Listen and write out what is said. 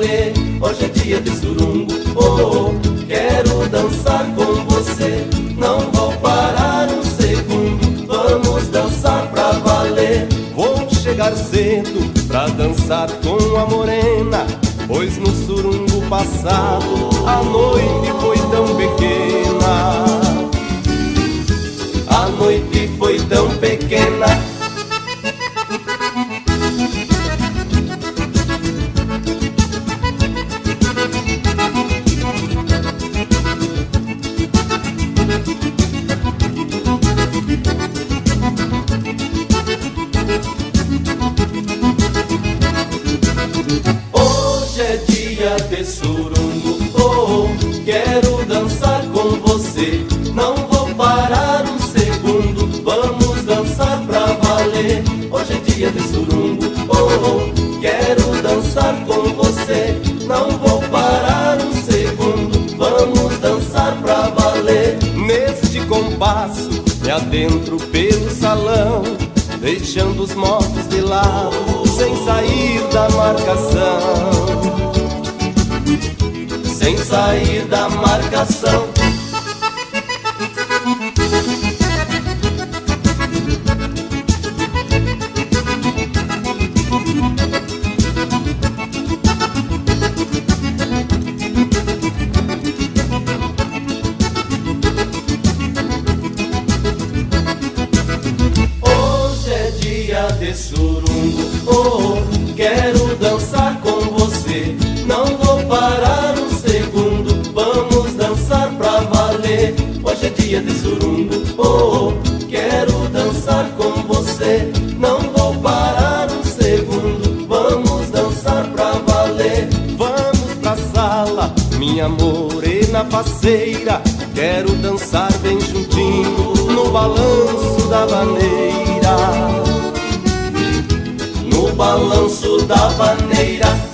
valer. Hoje é dia de surungo, oh, quero dançar com você. Não vou parar um segundo, vamos dançar pra valer. Vou chegar cedo pra dançar com a morena, pois no surungo passado a noite foi tão pequena. A noite foi tão pequena. Hoje é dia de surungo, oh, quero dançar com você. Não vou parar um segundo, vamos dançar pra valer. Hoje é dia de surungo, oh, quero dançar com você. Não vou parar um segundo, vamos dançar pra valer. Neste compasso me adentro pelo salão, deixando os modos de lado, sem sair da marcação. Sem sair da marcação. Hoje é dia de surungo, oh, quero dançar com você. Não vou parar um segundo, vamos dançar pra valer. Hoje é dia de surungo, oh, quero dançar com você. Não vou parar um segundo, vamos dançar pra valer. Vamos pra sala, minha morena parceira, quero dançar bem juntinho no balanço da vaneira. No balanço da vaneira.